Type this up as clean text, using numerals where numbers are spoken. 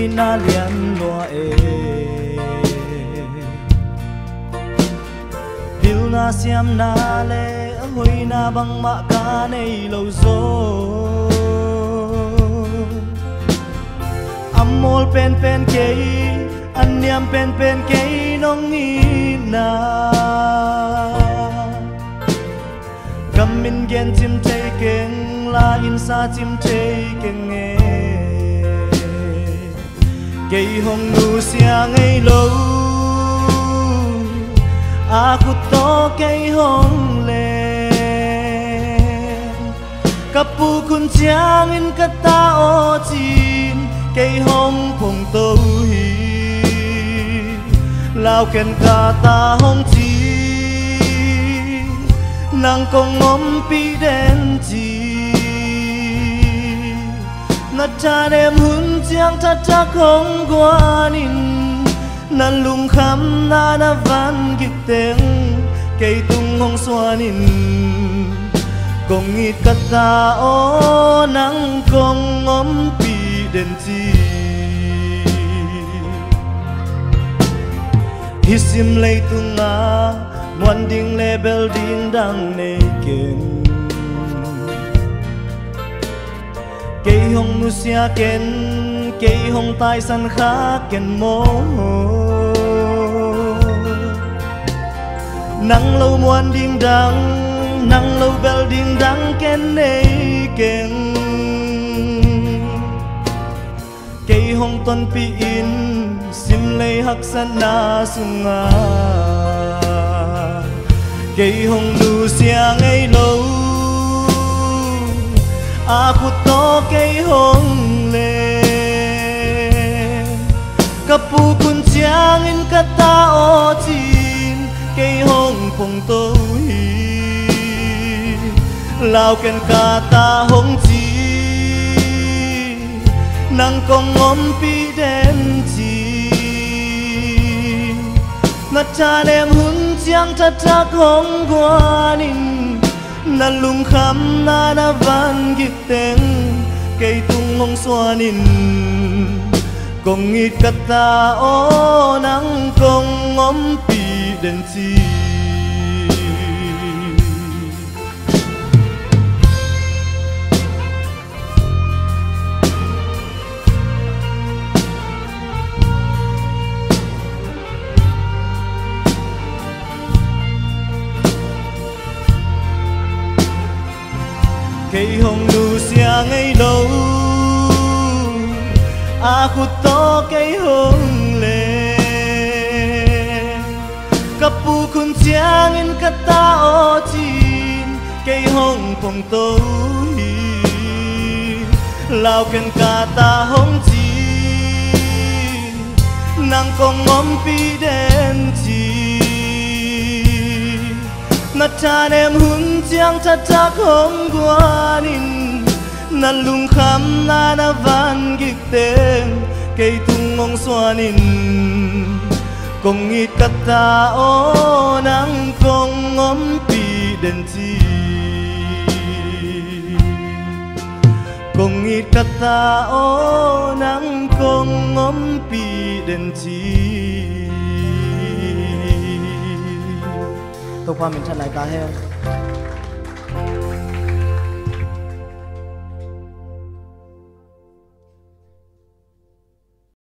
na lian loa Dil na siam na le Huy na bang ma ka nei lâu zo Amol pen pen kei Anh niam pen pen kei nong nghi na Cầm min gen chim chây keng La in sa chim chây keng nghe Kei hong nu sia ngay lâu Aku to kei hong lên Kapu kun chiang in kata o chin Kei hong phong tâu hi Lao ken kata hong chi Nang kong om pi den chi Na cha đem hun chiang cha cha không qua nín Nan lung khám na na van kịp tiếng Cây tung hong xoa nín Kong ít kata o nang kong om pi den chi Hisim lay tung nga Muan ding label ding dang nei ken Cây hong nu sia ken Cây hong tai san kha ken mo Nang lâu muan ding dang Nang lâu bel ding dang ken nei ken Cây hong ton pi in Sim lay hak san na sunga Cây hong nu sia ngay lâu Aku to cây hong lên Kapu kun chiang in kata o chin Cây hong phong tâu hi Lao ken kata hong chi Nang kong om pi den chi Na cha đem hun chiang cha cha không qua nín Na lung khám na na van kịp tiếng Cây tung hong xoa nín Kong ít kata o nang kong om pi den chi Cây hong nu sia ngay lâu Aku to cây hong lên Kapu kun chiang in kata o chin Cây hong phong tâu hi Lao ken kata hong chi Nang kong om pi den chi Na cha đem hun chiang cha cha không qua nín Na lung khám na na van kịp tiếng Cây tung hong xoa nín Kong ít kata o nang kong om pi den chi Kong ít kata o nang kong om pi den chi Tôi qua mình chân lại ta heo